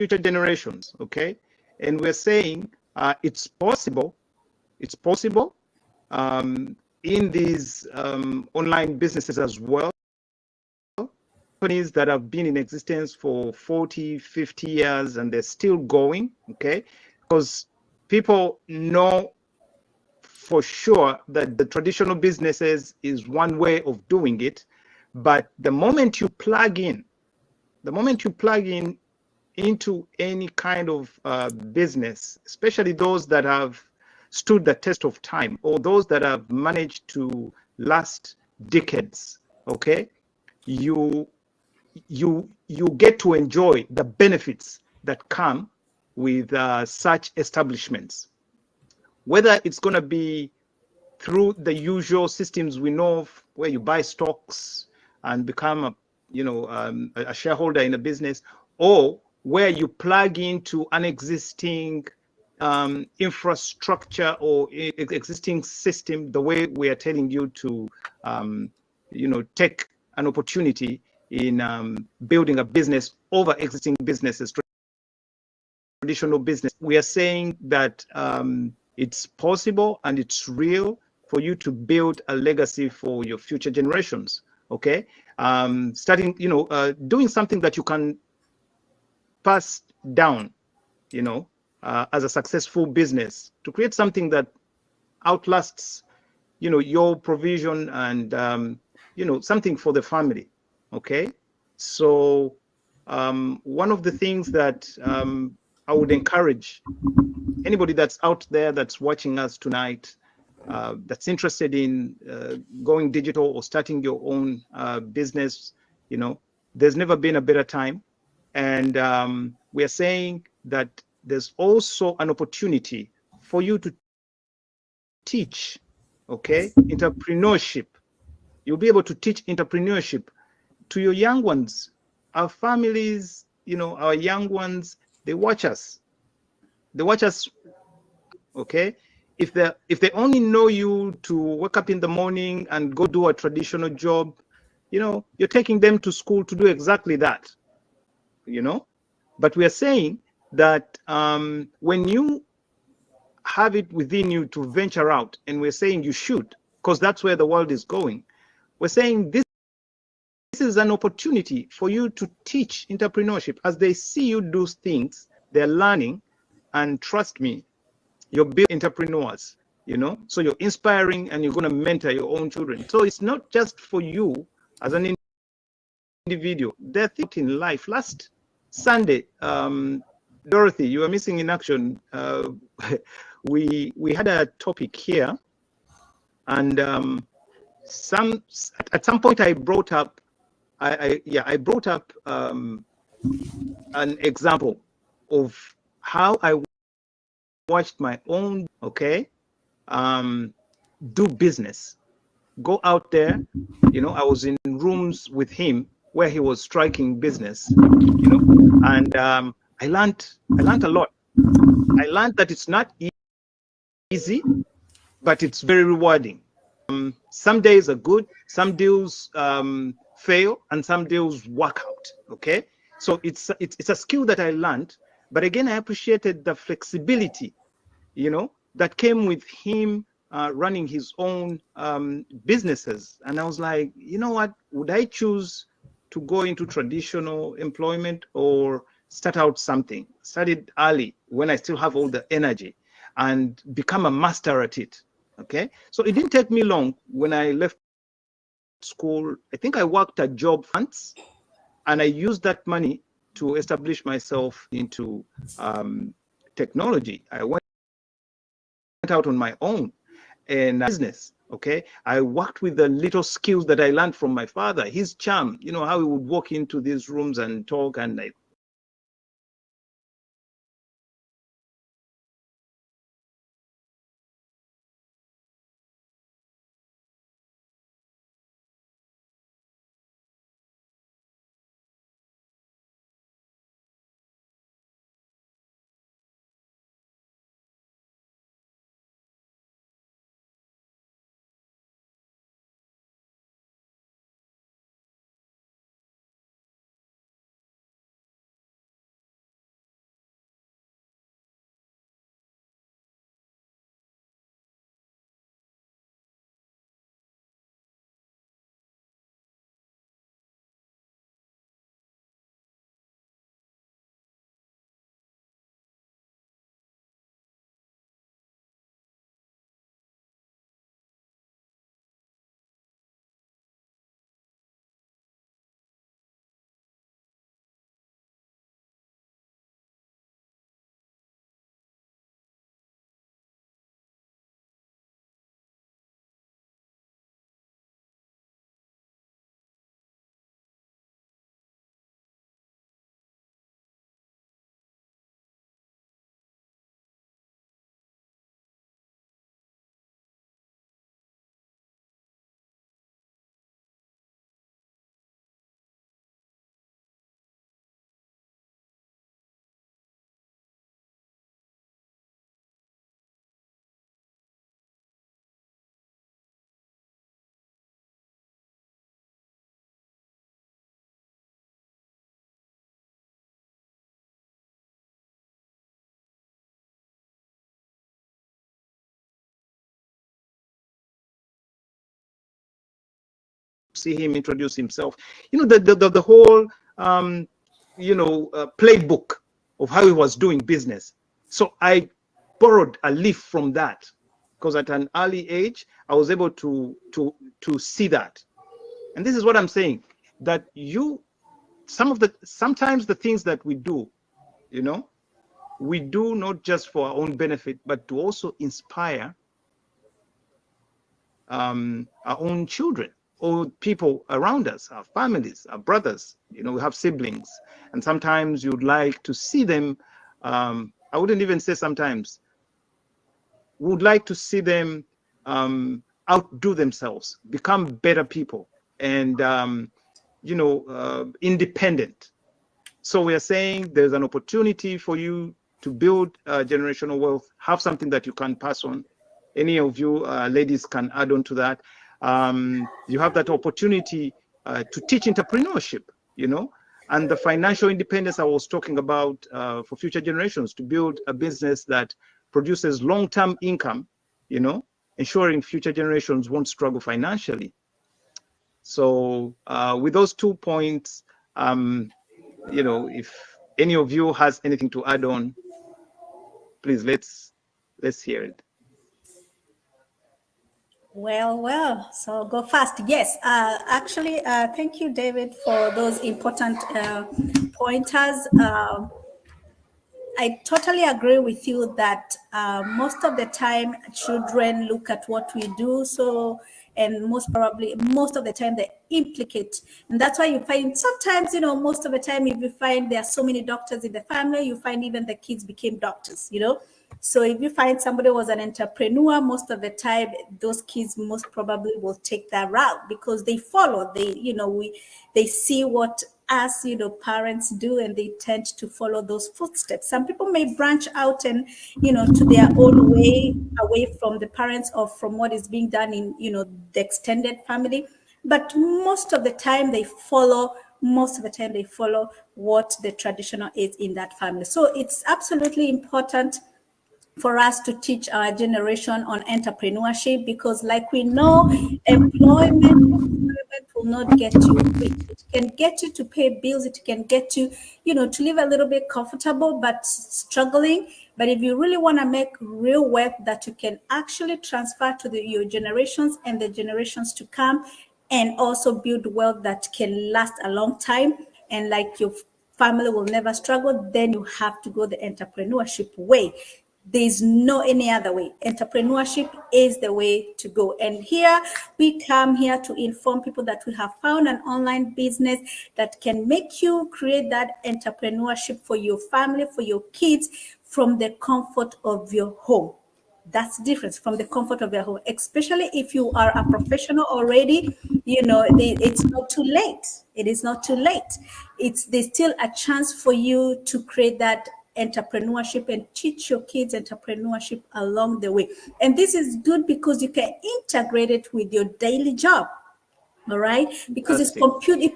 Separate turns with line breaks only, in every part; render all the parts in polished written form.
future generations, okay? And we're saying it's possible in these online businesses as well, companies that have been in existence for 40, 50 years and they're still going, okay? Because people know for sure that the traditional businesses is one way of doing it, but the moment you plug in into any kind of business, especially those that have stood the test of time or those that have managed to last decades, okay, you get to enjoy the benefits that come with such establishments, whether it's going to be through the usual systems we know of, where you buy stocks and become a shareholder in a business, or where you plug into an existing infrastructure or existing system, the way we are telling you to take an opportunity in building a business over existing businesses, traditional business. We are saying that it's possible and it's real for you to build a legacy for your future generations, okay? Starting, doing something that you can pass down, as a successful business, to create something that outlasts, your provision and, something for the family, okay? So one of the things that I would encourage anybody that's out there that's watching us tonight, that's interested in going digital or starting your own business, there's never been a better time. And we are saying that there's also an opportunity for you to teach, okay, entrepreneurship. You'll be able to teach entrepreneurship to your young ones. Our families, our young ones, they watch us. Okay? If they only know you to wake up in the morning and go do a traditional job, you're taking them to school to do exactly that, But we are saying that when you have it within you to venture out, and we're saying you should, because that's where the world is going. We're saying this is an opportunity for you to teach entrepreneurship. As they see you do things, they're learning, and trust me, you're building entrepreneurs, so you're inspiring and you're going to mentor your own children. So it's not just for you as an individual. They're thinking in life. Last Sunday, Dorothy, you were missing in action. We had a topic here, and at some point I brought up I brought up an example of how I watched my own, okay, do business, go out there. I was in rooms with him where he was striking business, and I learned a lot. I learned that it's not easy, but it's very rewarding. Some days are good, some deals fail, and some deals work out, okay? So it's a skill that I learned, but again, I appreciated the flexibility, that came with him running his own businesses. And I was like, you know what, would I choose to go into traditional employment or start out something? Started early when I still have all the energy and become a master at it, okay? So it didn't take me long when I left school. I think I worked at job funds, and I used that money to establish myself into technology. I went out on my own and business, okay? I worked with the little skills that I learned from my father, his charm, how he would walk into these rooms and talk, and I see him introduce himself. You know, the whole playbook of how he was doing business. So I borrowed a leaf from that, because at an early age I was able to see that. And this is what I'm saying, that sometimes the things that we do, you know, we do not just for our own benefit, but to also inspire our own children or people around us, our families, our brothers. You know, we have siblings, and sometimes you'd like to see them, I wouldn't even say sometimes, we would like to see them outdo themselves, become better people, and independent. So we are saying there's an opportunity for you to build generational wealth, have something that you can pass on. Any of you ladies can add on to that. You have that opportunity to teach entrepreneurship, you know, and the financial independence I was talking about for future generations, to build a business that produces long-term income, you know, ensuring future generations won't struggle financially. So with those 2 points, you know, if any of you has anything to add on, please let's hear it.
Well, so go fast. Yes, actually, thank you, David, for those important pointers. I totally agree with you that most of the time children look at what we do, and most of the time they implicate, and that's why you find sometimes, you know, most of the time if you find there are so many doctors in the family, you find even the kids became doctors, you know. So if you find somebody was an entrepreneur, most of the time those kids most probably will take that route, because they follow, they see what us, you know, parents do, and they tend to follow those footsteps. Some people may branch out and, you know, to their own way, away from the parents or from what is being done in, you know, the extended family. But most of the time they follow what the traditional is in that family. So it's absolutely important for us to teach our generation on entrepreneurship, because like we know, employment will not get you rich. It can get you to pay bills, it can get you, you know, to live a little bit comfortable but struggling. But if you really want to make real wealth that you can actually transfer to your generations and the generations to come, and also build wealth that can last a long time, and like your family will never struggle, then you have to go the entrepreneurship way. There's no any other way. Entrepreneurship is the way to go. And here we come here to inform people that we have found an online business that can make you create that entrepreneurship for your family, for your kids, from the comfort of your home. That's the difference, from the comfort of your home, especially if you are a professional already. You know, it's not too late. It is not too late. There's still a chance for you to create that entrepreneurship and teach your kids entrepreneurship along the way. And this is good because you can integrate it with your daily job. All right, because it's purely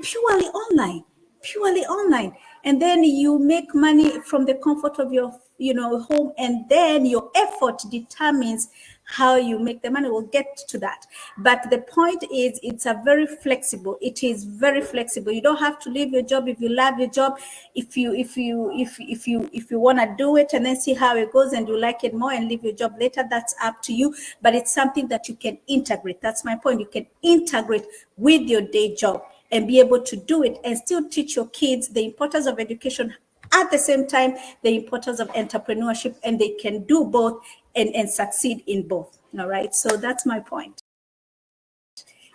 online, and then you make money from the comfort of your, you know, home, and then your effort determines how you make the money. We'll get to that, but the point is, it is very flexible. You don't have to leave your job if you love your job. If you want to do it and then see how it goes and you like it more and leave your job later, that's up to you. But it's something that you can integrate. That's my point. You can integrate with your day job and be able to do it and still teach your kids the importance of education, at the same time the importance of entrepreneurship, and they can do both and succeed in both. All right, so that's my point.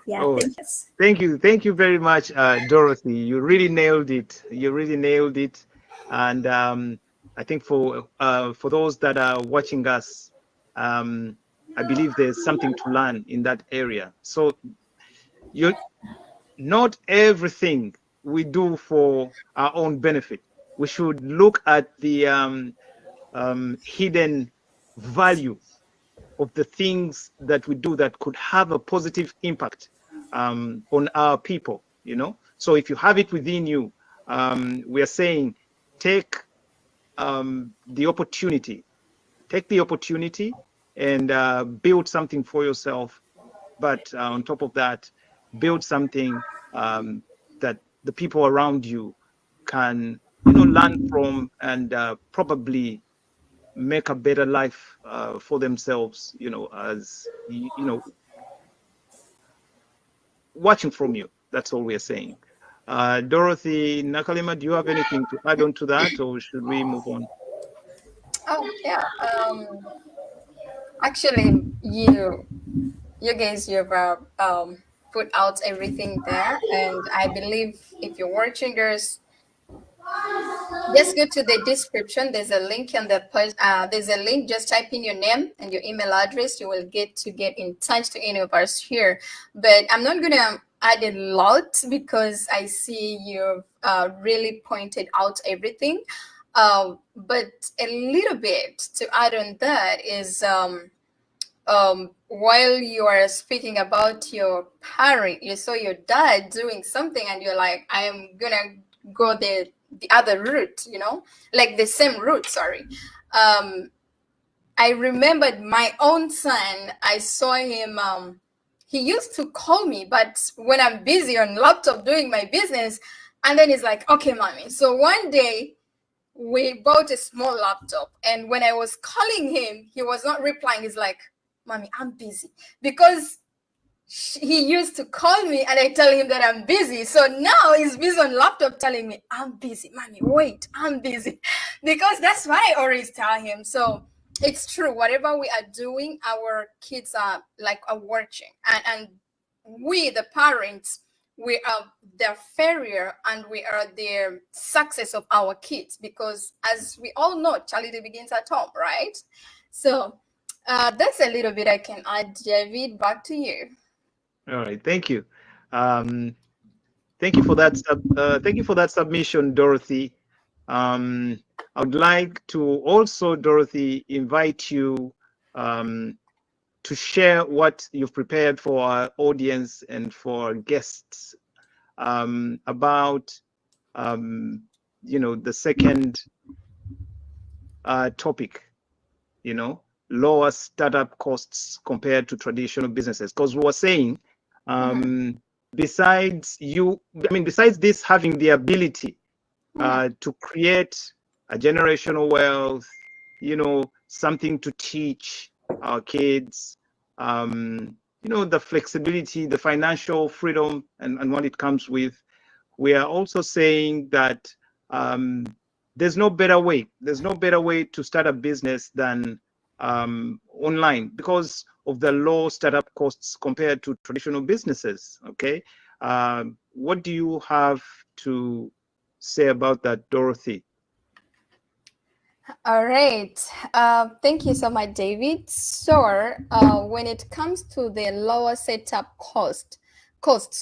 Yeah.
Oh, thank you very much, Dorothy. You really nailed it. And I think for those that are watching us, I believe there's something to learn in that area. So not everything we do for our own benefit. We should look at the hidden value of the things that we do that could have a positive impact on our people, you know. So if you have it within you, we are saying take the opportunity and build something for yourself. But on top of that, build something that the people around you can, you know, learn from, and probably make a better life for themselves, you know, as you know, watching from you. That's all we're saying. Dorothy Nakalima, do you have anything to add on to that, or should we move on?
Oh yeah. Actually, you guys, you've put out everything there, and I believe if you're watching, just go to the description. There's a link in the post. There's a link. Just type in your name and your email address. You will get in touch to any of us here. But I'm not gonna add a lot because I see you've really pointed out everything. But a little bit to add on that is while you are speaking about your parent, you saw your dad doing something, and you're like, I am gonna go the other route, you know, like the same route. Sorry. I remembered my own son. I saw him. He used to call me, but when I'm busy on laptop doing my business, and then he's like, okay, mommy. So one day we bought a small laptop, and when I was calling him, he was not replying. He's like, mommy, I'm busy, because he used to call me and I tell him that I'm busy. So now he's busy on laptop telling me, I'm busy, mommy, wait, I'm busy. Because that's what I always tell him. So it's true, whatever we are doing, our kids are watching, and we, the parents, we are the failure and we are the success of our kids, because as we all know, charity begins at home, right? So that's a little bit I can add. David, back to you.
All right, thank you. Thank you for that. Thank you for that submission, Dorothy. I would like to also, Dorothy, invite you to share what you've prepared for our audience and for our guests about, you know, the second topic, you know, lower startup costs compared to traditional businesses. Because we were saying, besides this having the ability to create a generational wealth, you know, something to teach our kids, you know, the flexibility, the financial freedom, and what it comes with, we are also saying that there's no better way. There's no better way to start a business than online, because of the low startup costs compared to traditional businesses. Okay, what do you have to say about that, Dorothy?
All right. Thank you so much, David. So when it comes to the lower setup costs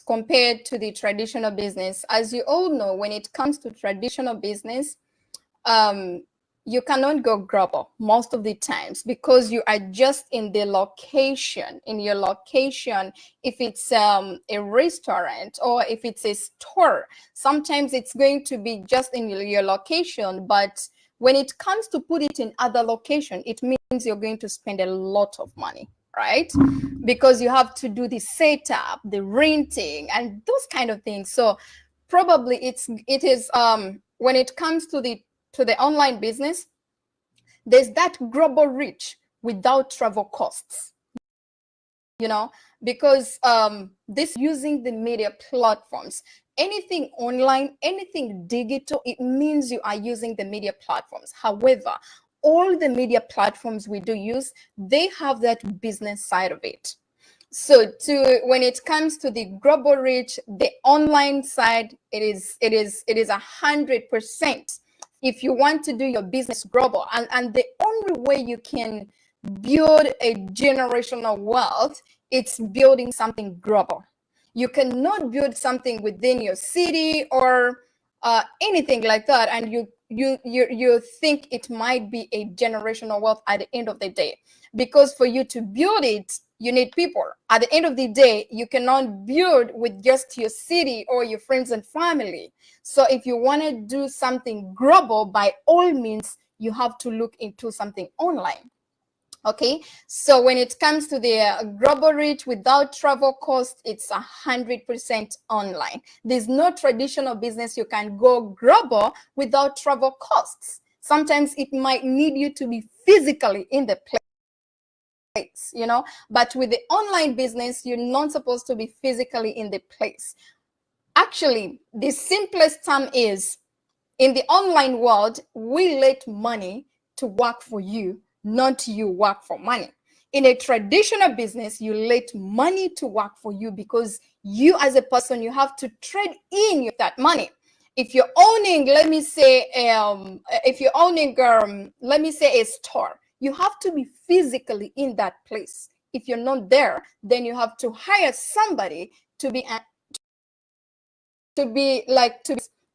compared to the traditional business, as you all know, when it comes to traditional business, you cannot go global most of the times, because you are just in the location, if it's a restaurant or if it's a store, sometimes it's going to be just in your location. But when it comes to put it in other location, it means you're going to spend a lot of money, right? Because you have to do the setup, the renting, and those kind of things. So probably it is when it comes to the online business, there's that global reach without travel costs, you know, because this using the media platforms, anything online, anything digital, it means you are using the media platforms. However, all the media platforms we do use, they have that business side of it. So when it comes to the global reach, the online side, it is 100%. If you want to do your business global, and the only way you can build a generational wealth, it's building something global. You cannot build something within your city or anything like that, and you think it might be a generational wealth at the end of the day. Because for you to build it, you need people. At the end of the day, you cannot build with just your city or your friends and family. So if you want to do something global, by all means, you have to look into something online. Okay, so when it comes to the global reach without travel cost, it's 100% online. There's no traditional business you can go global without travel costs. Sometimes it might need you to be physically in the place, you know, but with the online business, you're not supposed to be physically in the place. Actually, the simplest term is, in the online world, we let money to work for you, not you work for money. In a traditional business, you let money to work for you because you as a person, you have to trade in that money. If you're owning, let me say, let me say a store, you have to be physically in that place. If you're not there, then you have to hire somebody to be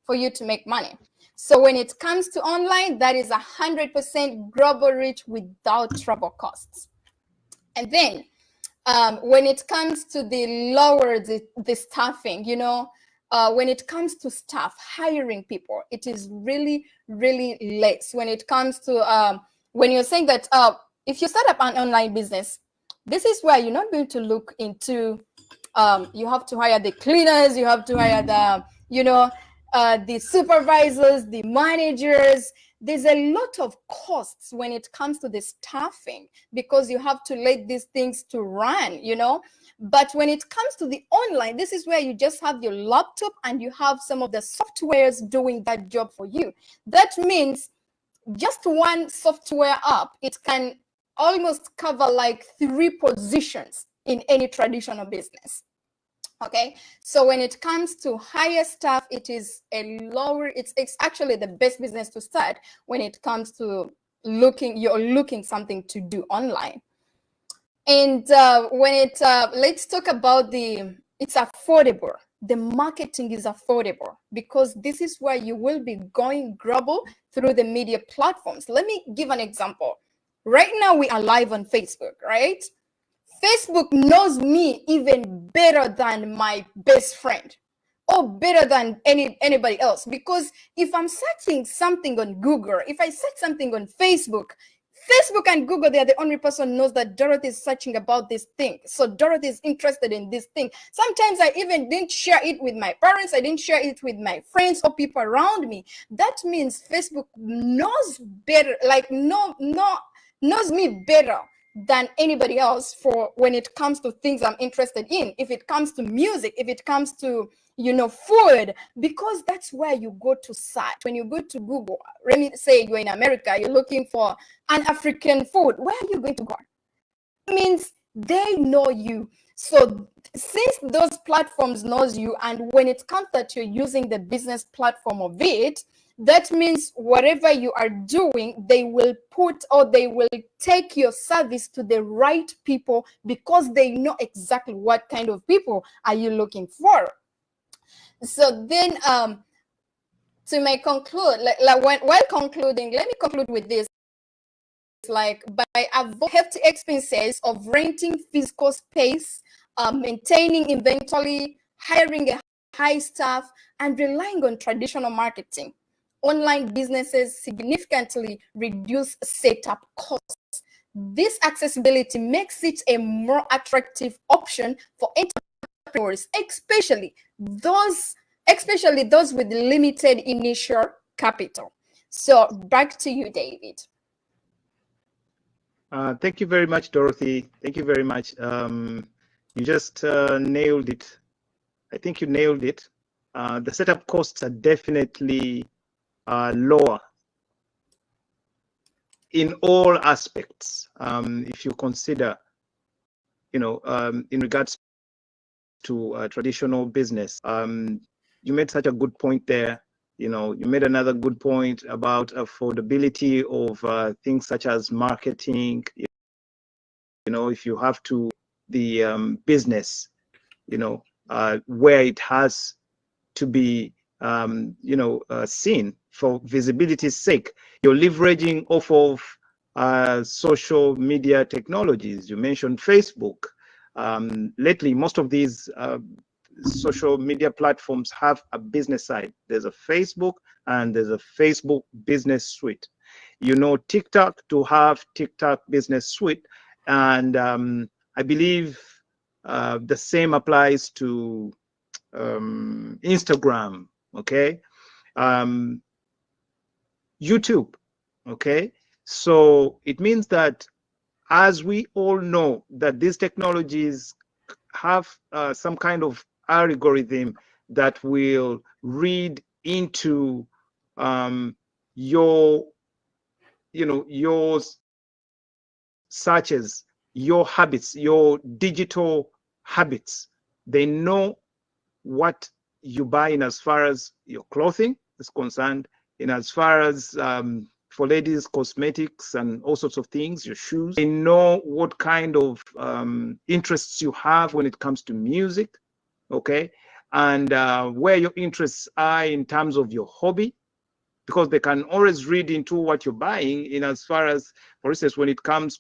for you to make money. So when it comes to online, that is 100% global reach without travel costs. And then when it comes to the staffing, you know, when it comes to staff, hiring people, it is really, really less. When it comes to, when you're saying that if you set up an online business, this is where you're not going to look into, you have to hire the cleaners, you have to hire the, you know, the supervisors, the managers. There's a lot of costs when it comes to the staffing because you have to let these things to run, you know. But when it comes to the online, this is where you just have your laptop and you have some of the softwares doing that job for you. That means just one software app, it can almost cover like 3 positions in any traditional business. Okay, so when it comes to higher staff, it is a lower, it's actually the best business to start when it comes to you're looking something to do online. And when let's talk about it's affordable. The marketing is affordable because this is where you will be going global through the media platforms. Let me give an example. Right now we are live on Facebook, right? Facebook knows me even better than my best friend or better than anybody else, because if I'm searching something on Google, if I search something on Facebook and Google, they are the only person knows that Dorothy is searching about this thing. So Dorothy is interested in this thing. Sometimes I even didn't share it with my parents. I didn't share it with my friends or people around me. That means Facebook knows better, like knows me better than anybody else for when it comes to things I'm interested in. If it comes to music, if it comes to, you know, food, because that's where you go to search. When you go to Google, let me say you're in America, you're looking for an African food, where are you going to go? It means they know you. So since those platforms knows you, and when it comes that you're using the business platform of it, that means whatever you are doing, they will take your service to the right people because they know exactly what kind of people are you looking for. So then to my conclude, while concluding, let me conclude with this. Like, by avoiding hefty expenses of renting physical space, maintaining inventory, hiring a high staff, and relying on traditional marketing, online businesses significantly reduce setup costs. This accessibility makes it a more attractive option for entrepreneurs, especially those with limited initial capital. So back to you, David.
Thank you very much, Dorothy. Thank you very much. You just nailed it. I think you nailed it. The setup costs are definitely lower in all aspects. If you consider, you know, in regards to traditional business, you made such a good point there. You know, you made another good point about affordability of things such as marketing. You know, if you have to the business, you know, where it has to be, you know, seen for visibility's sake, you're leveraging off of social media technologies. You mentioned Facebook. Lately, most of these social media platforms have a business side. There's a Facebook and there's a Facebook business suite. you know TikTok to have TikTok Business Suite, and I believe the same applies to Instagram, okay, YouTube, okay. So it means that, as we all know, that these technologies have some kind of algorithm that will read into your, you know, your searches, your habits, your digital habits. They know what you buy in as far as your clothing is concerned, in as far as for ladies, cosmetics and all sorts of things, your shoes. They know what kind of interests you have when it comes to music, okay? And where your interests are in terms of your hobby, because they can always read into what you're buying in as far as, for instance, when it comes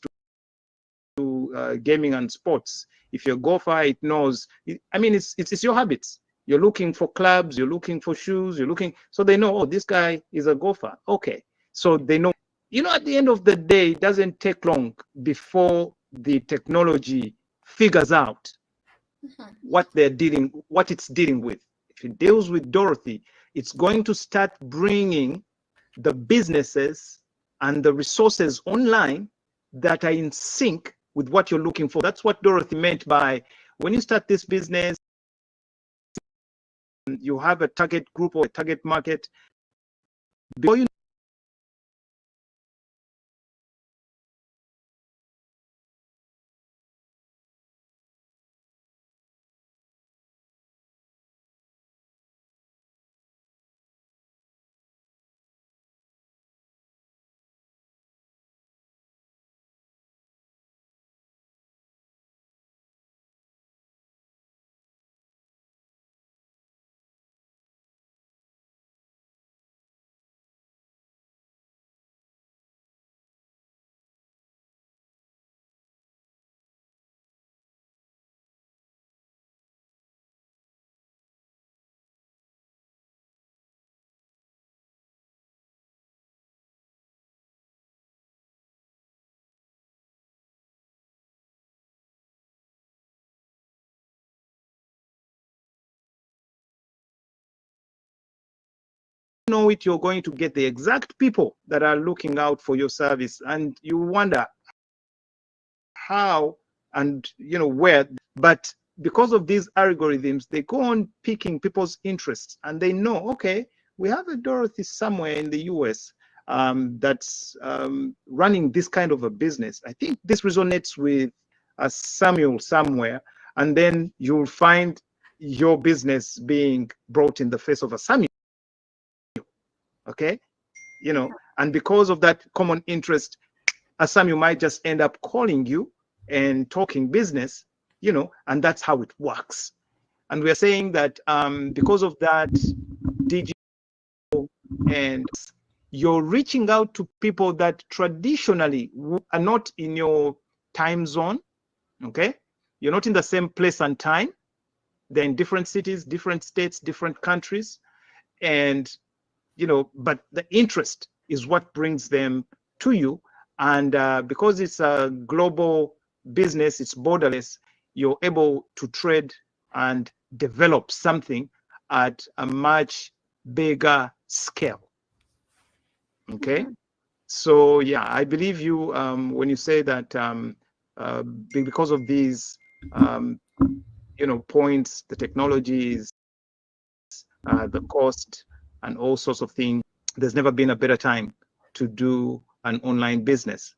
to gaming and sports. If you're a golfer, it knows, I mean, it's your habits. You're looking for clubs, you're looking for shoes, you're looking, so they know, oh, this guy is a golfer. Okay. So they know, you know, at the end of the day, it doesn't take long before the technology figures out what it's dealing with. If it deals with Dorothy, it's going to start bringing the businesses and the resources online that are in sync with what you're looking for. That's what Dorothy meant by, when you start this business, you have a target group or a target market. Before you know it, you're going to get the exact people that are looking out for your service, and you wonder how and, you know, where. But because of these algorithms, they go on picking people's interests, and they know, okay, we have a Dorothy somewhere in the US that's running this kind of a business. I think this resonates with a Samuel somewhere, and then you'll find your business being brought in the face of a Samuel. Okay, you know, and because of that common interest, a Samuel might just end up calling you and talking business, you know, and that's how it works. And we're saying that because of that digital, and you're reaching out to people that traditionally are not in your time zone, okay? You're not in the same place and time. They're in different cities, different states, different countries. And, you know, but the interest is what brings them to you. And because it's a global business, it's borderless, you're able to trade and develop something at a much bigger scale. Okay. So yeah, I believe you when you say that because of these you know, points, the technologies, the cost, and all sorts of things, there's never been a better time to do an online business.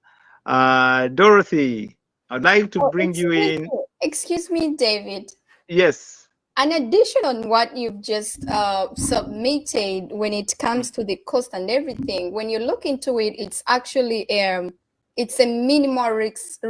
Dorothy, I'd like to bring you in.
Excuse me, David.
Yes.
An addition on what you've just submitted when it comes to the cost and everything, when you look into it, it's actually it's a minimal risk.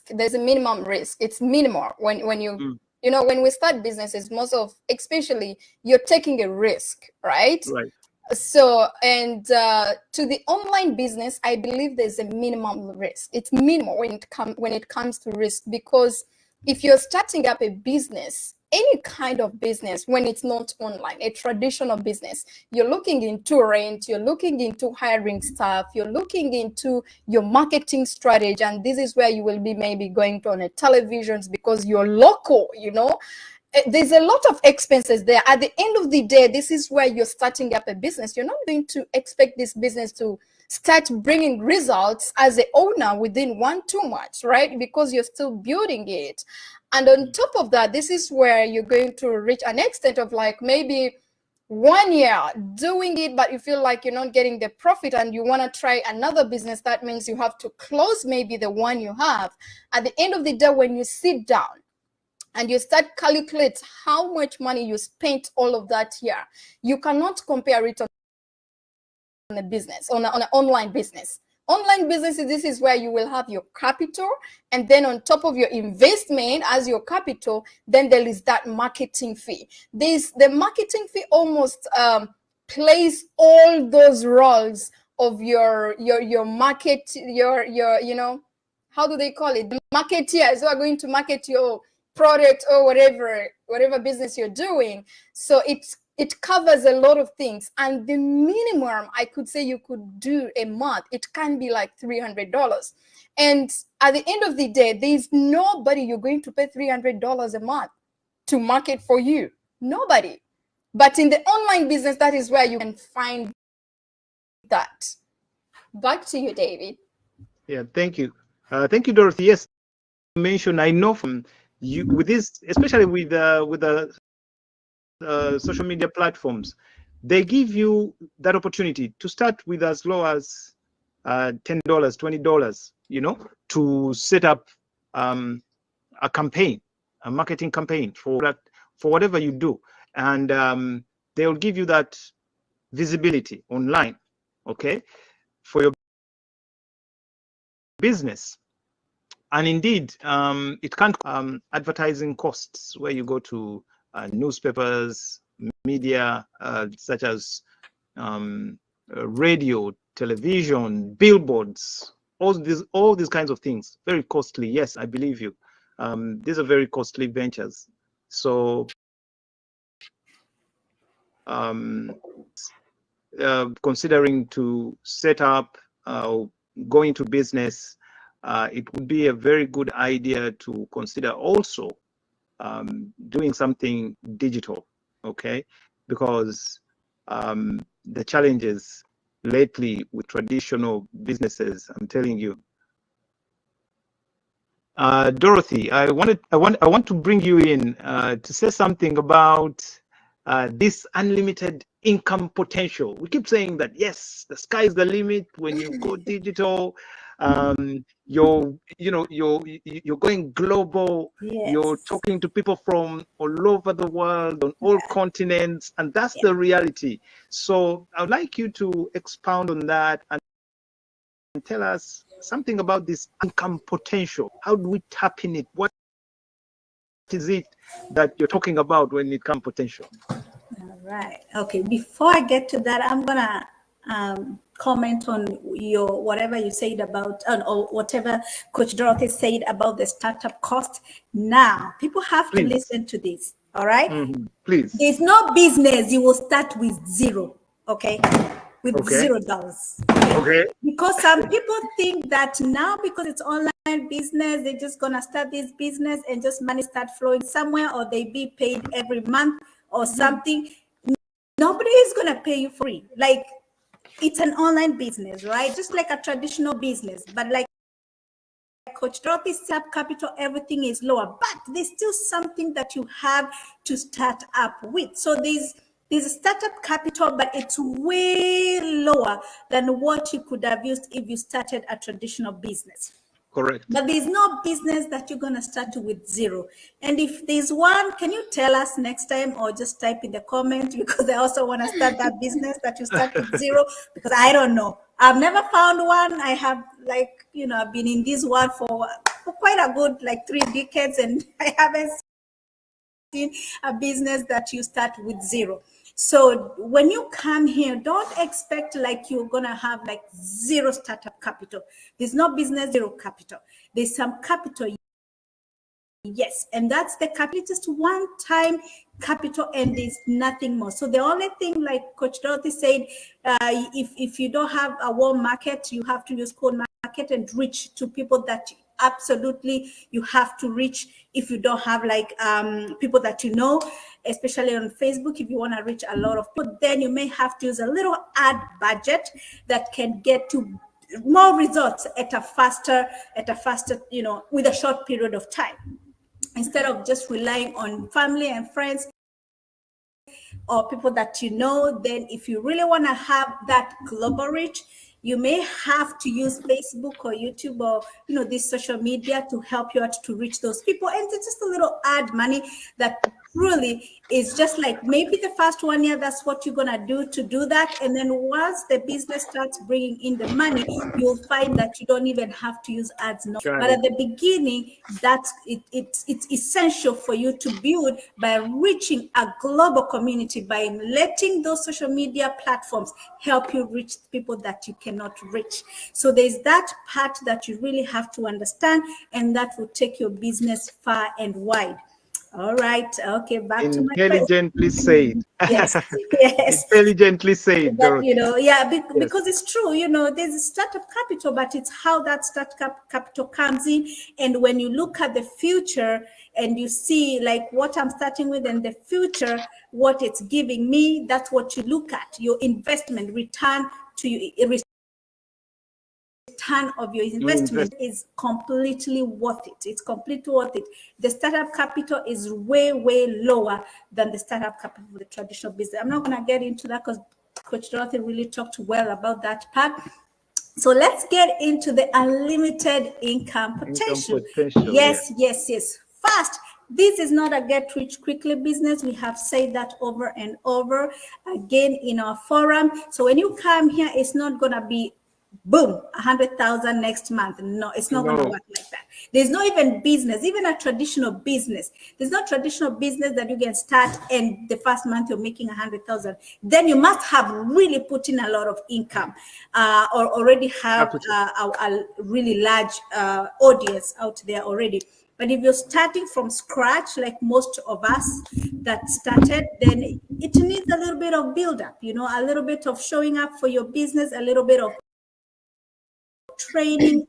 There's a minimum risk. It's minimal when you you know, when we start businesses, most of, especially, you're taking a risk, right?
Right.
So, and to the online business, I believe there's a minimum risk. It's minimal when it comes to risk, because if you're starting up a business any kind of business, when it's not online, a traditional business, you're looking into rent, you're looking into hiring staff, you're looking into your marketing strategy, and this is where you will be maybe going to on a televisions because you're local, you know. There's a lot of expenses there. At the end of the day, this is where you're starting up a business. You're not going to expect this business to start bringing results as an owner within 1-2 months, right? Because you're still building it. And on top of that, this is where you're going to reach an extent of like maybe 1 year doing it, but you feel like you're not getting the profit and you want to try another business. That means you have to close maybe the one you have. At the end of the day, when you sit down and you start calculate how much money you spent all of that year, you cannot compare it on a business, on an online business. Online businesses, this is where you will have your capital, and then on top of your investment as your capital, then there is that marketing fee. The marketing fee almost plays all those roles of your market, your you know, how do they call it? The marketeers who are going to market your product or whatever business you're doing. So it covers a lot of things, and the minimum I could say you could do a month, it can be like $300. And at the end of the day, there's nobody you're going to pay $300 a month to market for you. Nobody. But in the online business, that is where you can find that. Back to you, David.
Yeah, thank you. Thank you, Dorothy. Yes, you mentioned, I know from you with this, especially with the social media platforms, they give you that opportunity to start with as low as $10, $20, you know, to set up a campaign, a marketing campaign for whatever you do, and they'll give you that visibility online, okay, for your business. And indeed, it can't advertising costs where you go to newspapers, media such as radio, television, billboards, all these kinds of things. Very costly. Yes, I believe you. These are very costly ventures. So considering to set up, go into business, it would be a very good idea to consider also doing something digital, okay? Because the challenges lately with traditional businesses, I'm telling you. Dorothy, I want to bring you in to say something about this unlimited income potential. We keep saying that, yes, the sky's the limit when you go digital. You're going global.
Yes.
You're talking to people from all over the world, on all continents, and that's the reality. So I'd like you to expound on that and tell us something about this income potential. How do we tap in it? What is it that you're talking about when it comes to potential?
All right. Okay. Before I get to that, I'm gonna comment on your whatever you said about or whatever Coach Dorothy said about the startup cost. Now, people have to listen to this. All right.
Please.
There's no business you will start with zero. Okay. With $0.
Okay.
Because some people think that now because it's online business, they're just gonna start this business and just money start flowing somewhere, or they be paid every month or something. Nobody is gonna pay you free. Like, it's an online business, right? Just like a traditional business, but like Coach Dorothy said, capital, everything is lower, but there's still something that you have to start up with. So there's a startup capital, but it's way lower than what you could have used if you started a traditional business.
Correct.
But there's no business that you're going to start with zero. And if there's one, can you tell us next time, or just type in the comment, because I also want to start that business that you start with zero, because I don't know. I've never found one. I have, like, I've been in this world for quite a good, 3 decades, and I haven't seen a business that you start with zero. So when you come here, don't expect like you're going to have like zero startup capital. There's no business, zero capital. There's some capital Yes, and that's the capital, just one-time capital, and there's nothing more. So the only thing, like Coach Dorothy said, if you don't have a warm market, you have to use cold market and reach to people that absolutely you have to reach. If you don't have like people that you know, especially on Facebook, if you want to reach a lot of people, then you may have to use a little ad budget that can get to more results at a faster, you know, with a short period of time, instead of just relying on family and friends or people that you know. Then if you really want to have that global reach, you may have to use Facebook or YouTube or, you know, this social media to help you out to reach those people. And it's just a little ad money that really is just like maybe the first 1 year, that's what you're gonna do to do that. And then once the business starts bringing in the money, you'll find that you don't even have to use ads. No. But at the beginning, that's it's essential for you to build by reaching a global community, by letting those social media platforms help you reach people that you cannot reach. So there's that part that you really have to understand, and that will take your business far and wide. All right. Okay. Back to my
intelligently said.
Yes. Yes.
Intelligently said.
But, you know, yeah, because it's true. You know, there's a startup capital, but it's how that startup capital comes in. And when you look at the future and you see like what I'm starting with and the future, what it's giving me, that's what you look at. Your investment return to you. Return of your investment is completely worth it. It's completely worth it. The startup capital is way lower than the startup capital for the traditional business. I'm not going to get into that because Coach Dorothy really talked well about that part. So let's get into the unlimited income potential. Yes. First, this is not a get rich quickly business. We have said that over and over again in our forum. So when you come here, it's not going to be boom, 100,000 next month. No, it's not going to work like that. There's no even business, even a traditional business. There's no traditional business that you can start and the first month you're making 100,000. Then you must have really put in a lot of income or already have a really large audience out there already. But if you're starting from scratch, like most of us that started, then it needs a little bit of build up, you know, a little bit of showing up for your business, a little bit of training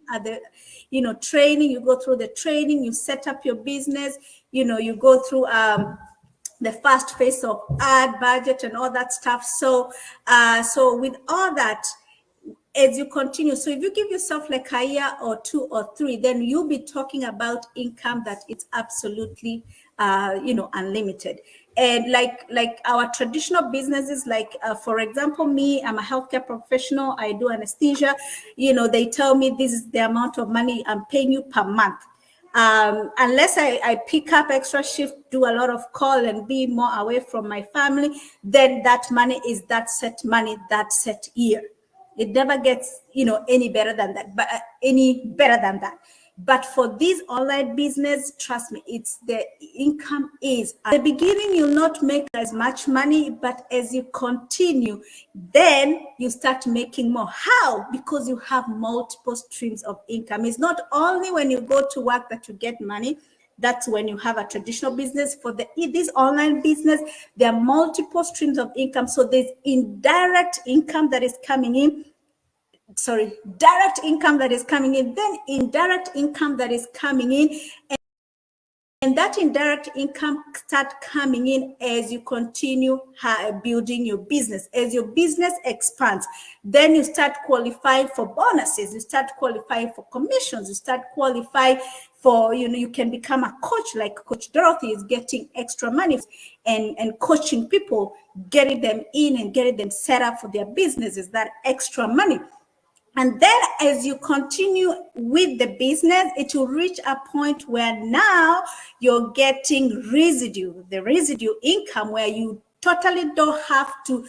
training. You go through the training, you set up your business, you know, you go through the first phase of ad budget and all that stuff. So with all that, as you continue, so if you give yourself like a year or 2 or 3, then you'll be talking about income that it's absolutely unlimited. And like our traditional businesses, like for example, me, I'm a healthcare professional, I do anesthesia. You know, they tell me this is the amount of money I'm paying you per month. Unless I pick up extra shift, do a lot of call and be more away from my family, then that money is that set money, that set year. It never gets, any better than that, but any better than that. But for this online business, trust me, it's the income is at the beginning, you'll not make as much money, but as you continue, then you start making more. How? Because you have multiple streams of income. It's not only when you go to work that you get money. That's when you have a traditional business. For this online business, there are multiple streams of income. So there's indirect income that is coming in. Direct income that is coming in, then indirect income that is coming in, and that indirect income start coming in as you continue building your business. As your business expands, then you start qualifying for bonuses, you start qualifying for commissions, you start qualifying for, you can become a coach, like Coach Dorothy is getting extra money and coaching people, getting them in and getting them set up for their businesses, that extra money. And then as you continue with the business, it will reach a point where now you're getting residue, the residue income, where you totally don't have to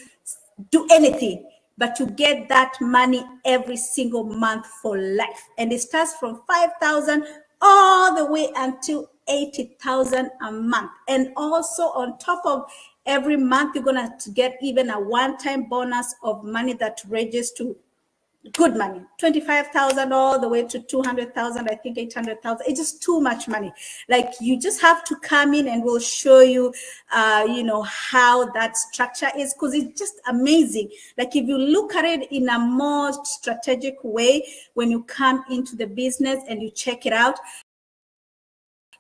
do anything, but to get that money every single month for life. And it starts from 5,000 all the way until 80,000 a month. And also on top of every month, you're going to get even a one-time bonus of money that ranges to good money, 25,000 all the way to 200,000, I think 800,000. It's just too much money. Like, you just have to come in and we'll show you, you know, how that structure is, because it's just amazing. Like, if you look at it in a more strategic way, when you come into the business and you check it out,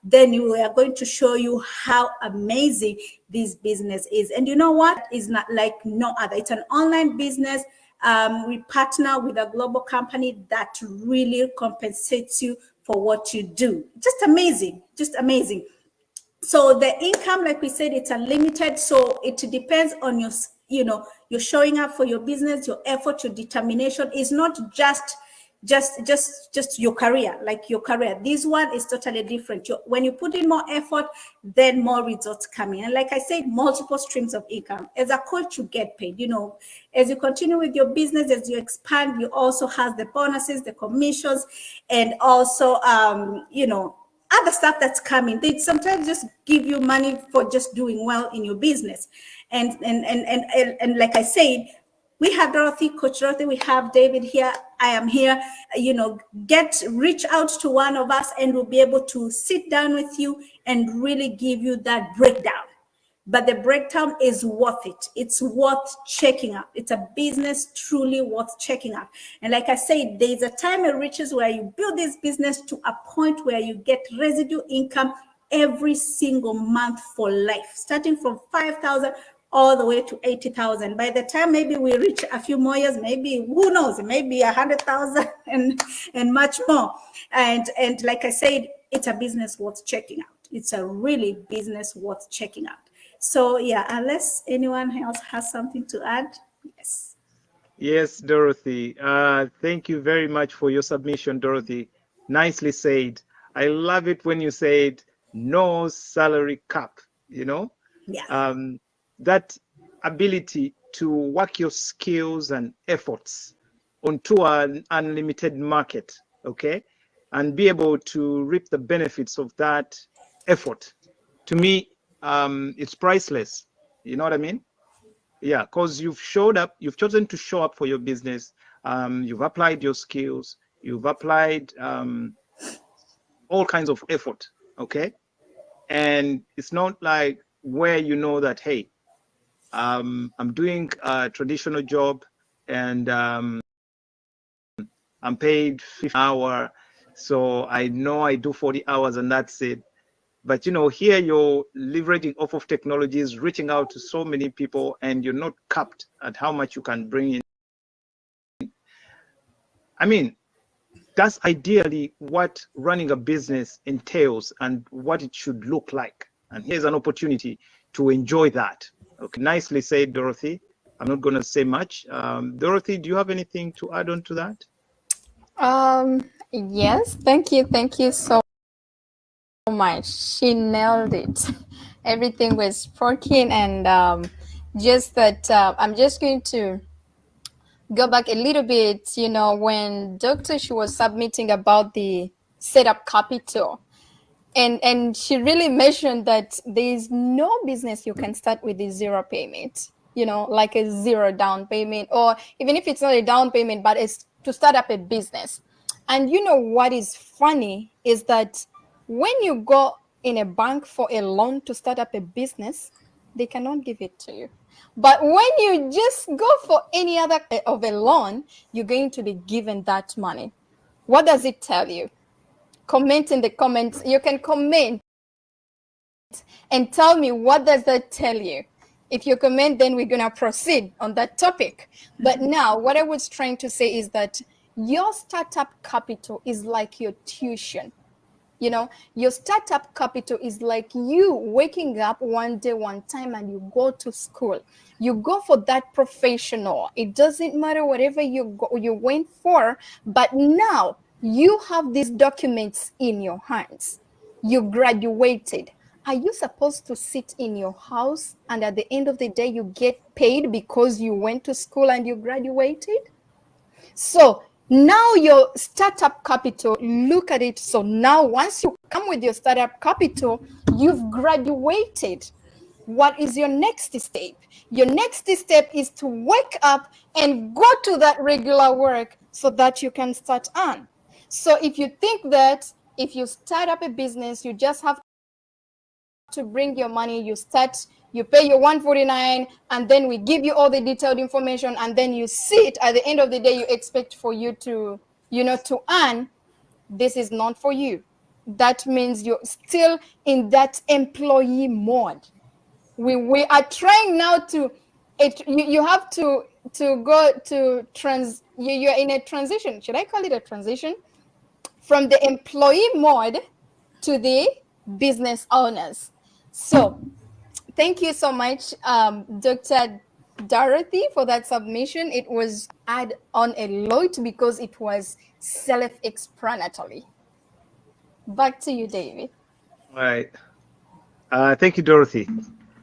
then we are going to show you how amazing this business is. And you know what? It's not like no other. It's an online business. We partner with a global company that really compensates you for what you do. Just amazing, just amazing. So the income, like we said, it's unlimited. So it depends on your, you know, you're showing up for your business, your effort, your determination. Is not just your career, like your career. This one is totally different. When you put in more effort, then more results come in. And like I said, multiple streams of income. As a coach, you get paid. You know, as you continue with your business, as you expand, you also have the bonuses, the commissions, and also, you know, other stuff that's coming. They sometimes just give you money for just doing well in your business. And like I said, we have Dorothy, Coach Dorothy, we have David here, I am here. You know, reach out to one of us and we'll be able to sit down with you and really give you that breakdown. But the breakdown is worth it. It's worth checking out. It's a business truly worth checking out. And like I said, there's a time it reaches where you build this business to a point where you get residue income every single month for life, starting from 5,000 all the way to 80,000. By the time maybe we reach a few more years, maybe, who knows, maybe 100,000 and much more. And like I said, it's a business worth checking out. It's a really business worth checking out. So yeah, unless anyone else has something to add. Yes.
Yes, Dorothy. Thank you very much for your submission, Dorothy. Nicely said. I love it when you said no salary cap, you know?
Yeah.
That ability to work your skills and efforts onto an unlimited market, okay? And be able to reap the benefits of that effort. To me, it's priceless. You know what I mean? Yeah, because you've showed up, you've chosen to show up for your business. You've applied your skills, you've applied all kinds of effort, okay? And it's not like where you know that, hey, I'm doing a traditional job and I'm paid 50 an hour, so I know I do 40 hours and that's it. But you know, here you're leveraging off of technologies, reaching out to so many people, and you're not capped at how much you can bring in. I mean, that's ideally what running a business entails and what it should look like. And here's an opportunity to enjoy that. Okay, nicely said, Dorothy. I'm not going to say much. Dorothy, do you have anything to add on to that?
Yes, thank you so much. She nailed it. Everything was spoken, and just that I'm just going to go back a little bit. You know, when Dr. she was submitting about the setup capital, and she really mentioned that there is no business you can start with a zero payment, you know, like a zero down payment, or even if it's not a down payment, but it's to start up a business. And you know what is funny is that when you go in a bank for a loan to start up a business, they cannot give it to you. But when you just go for any other of a loan, you're going to be given that money. What does it tell you? Comment in the comments. You can comment and tell me, what does that tell you? If you comment, then we're going to proceed on that topic. But now what I was trying to say is that your startup capital is like your tuition. You know, your startup capital is like you waking up one day, one time, and you go to school. You go for that professional. It doesn't matter whatever you went for, but now you have these documents in your hands. You graduated. Are you supposed to sit in your house and at the end of the day you get paid because you went to school and you graduated? So now your startup capital, look at it. So now once you come with your startup capital, you've graduated. What is your next step? Your next step is to wake up and go to that regular work so that you can start on. So if you think that if you start up a business, you just have to bring your money, you pay your 149, and then we give you all the detailed information, and then you sit at the end of the day, you expect for you to, to earn. This is not for you. That means you're still in that employee mode. We are trying now to, you have to go to you're in a transition. Should I call it a transition? From the employee mode to the business owners. So thank you so much, Dr. Dorothy, for that submission. It was add on a lot because it was self-explanatory. Back to you, David.
All right. Thank you, Dorothy.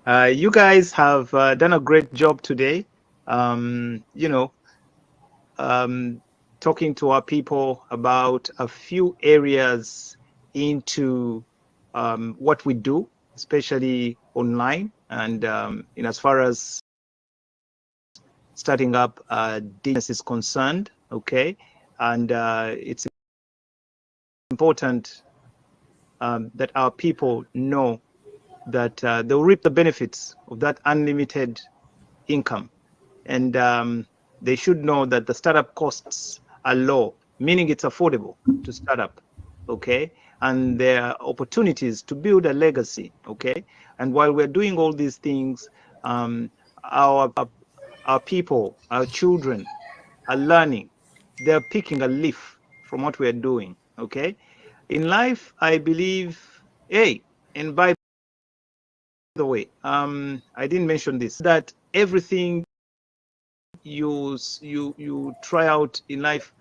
You guys have done a great job today. Talking to our people about a few areas into what we do, especially online, and in as far as starting up business is concerned. Okay, and it's important that our people know that they'll reap the benefits of that unlimited income, and they should know that the startup costs are low, meaning it's affordable to start up. Okay, and there are opportunities to build a legacy. Okay, and while we're doing all these things, our people, our children are learning. They're picking a leaf from what we're doing. Okay, in life, I believe, and by the way, I didn't mention this, that everything you try out in life,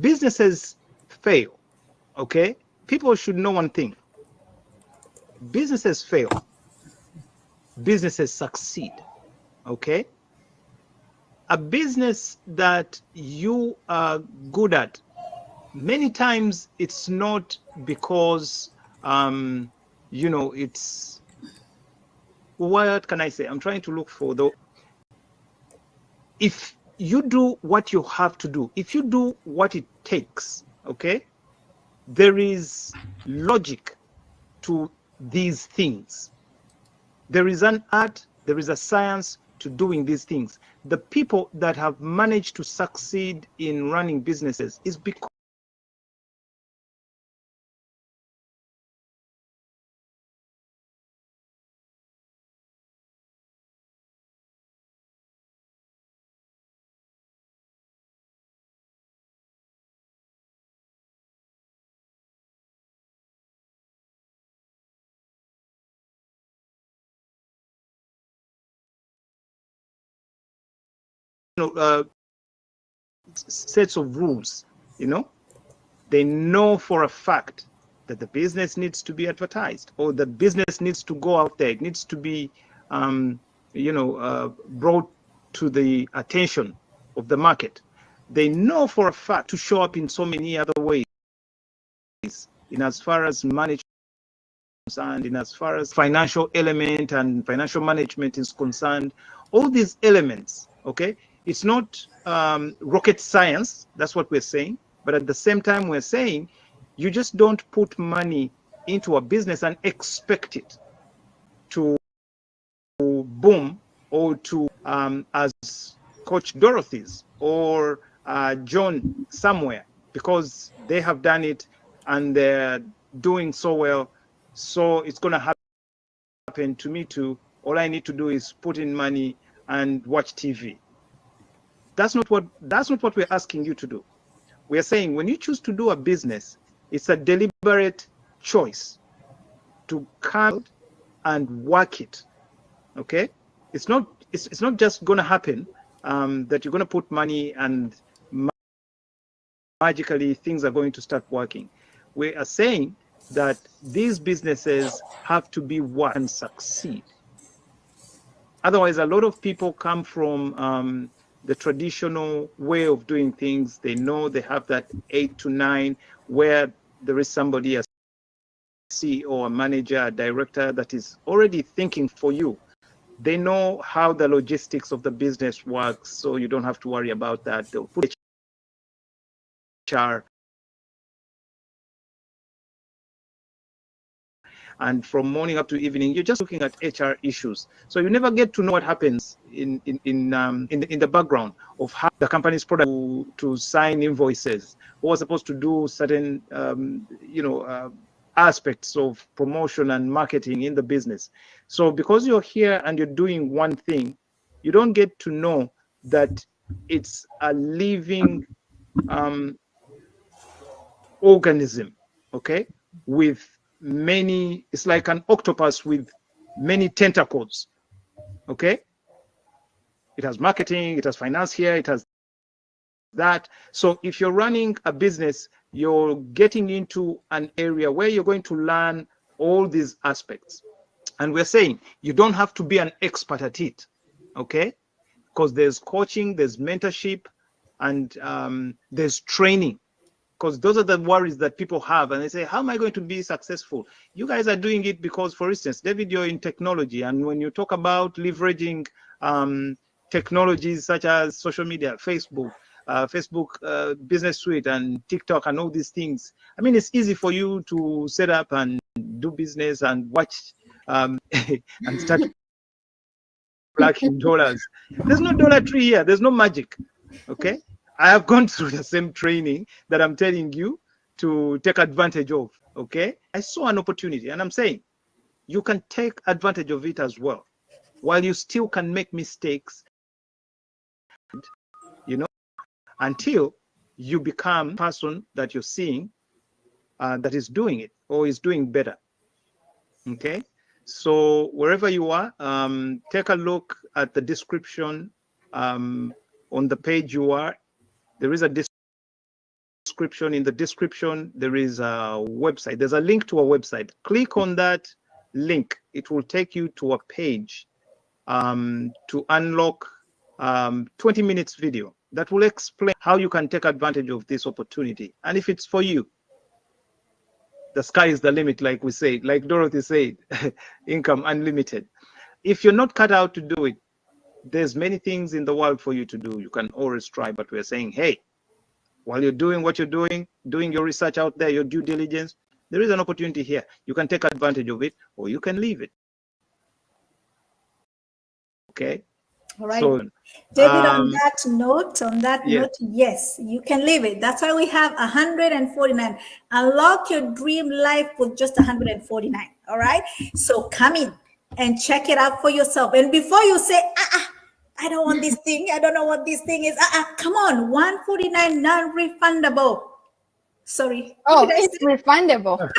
businesses fail. Okay, people should know one thing: businesses fail, businesses succeed. Okay, a business that you are good at, many times it's not because it's, what can I say? I'm trying to look for the, if you do what you have to do, if you do what it takes, okay, there is logic to these things. There is an art, there is a science to doing these things. The people that have managed to succeed in running businesses is because sets of rules. They know for a fact that the business needs to be advertised, or the business needs to go out there. It needs to be brought to the attention of the market. They know for a fact to show up in so many other ways, in as far as management and in as far as financial element and financial management is concerned. All these elements, okay, it's not rocket science. That's what we're saying. But at the same time, we're saying you just don't put money into a business and expect it to boom, or to, as Coach Dorothy's or John somewhere, because they have done it and they're doing so well, so it's going to happen to me too. All I need to do is put in money and watch TV. That's not what we're asking you to do. We're saying when you choose to do a business, it's a deliberate choice to come out and work it. Okay, it's not just going to happen that you're going to put money and magically things are going to start working. We are saying that these businesses have to be worked and succeed. Otherwise, a lot of people come from the traditional way of doing things. They know they have that 8 to 9 where there is somebody, a CEO, a manager, a director, that is already thinking for you. They know how the logistics of the business works, so you don't have to worry about that. They'll put HR, and from morning up to evening, you're just looking at HR issues. So you never get to know what happens in the background of how the company's product to sign invoices, who was supposed to do certain aspects of promotion and marketing in the business. So because you're here and you're doing one thing, you don't get to know that it's a living organism, okay, with many, it's like an octopus with many tentacles, okay? It has marketing, it has finance here, it has that. So if you're running a business, you're getting into an area where you're going to learn all these aspects. And we're saying you don't have to be an expert at it, okay? Because there's coaching, there's mentorship, and there's training. Because those are the worries that people have, and they say, how am I going to be successful? You guys are doing it because, for instance, David, you're in technology, and when you talk about leveraging technologies such as social media, Facebook Business Suite and TikTok and all these things, I mean, it's easy for you to set up and do business and watch and start flashing dollars. There's no dollar tree here. There's no magic, okay? I have gone through the same training that I'm telling you to take advantage of, okay? I saw an opportunity, and I'm saying you can take advantage of it as well, while you still can make mistakes, until you become a person that you're seeing that is doing it or is doing better, okay? So wherever you are, take a look at the description on the page you are. There is a description. In the description, there is a website. There's a link to a website. Click on that link. It will take you to a page to unlock 20 minutes video that will explain how you can take advantage of this opportunity. And if it's for you, the sky is the limit, like we said, like Dorothy said, income unlimited. If you're not cut out to do it, there's many things in the world for you to do. You can always try, but we're saying, hey, while you're doing what you're doing your research out there, your due diligence, there is an opportunity here. You can take advantage of it, or you can leave it. Okay.
All right.
So,
David, on that note, yes, you can leave it. That's why we have 149. Unlock your dream life with just 149. All right. So come in and check it out for yourself. And before you say, I don't want this thing, I don't know what this thing is, come on, 149 non-refundable. Sorry.
Oh, it's refundable.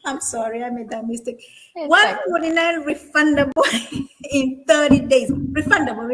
I'm sorry, I made that mistake. 149 refundable in 30 days. Refundable.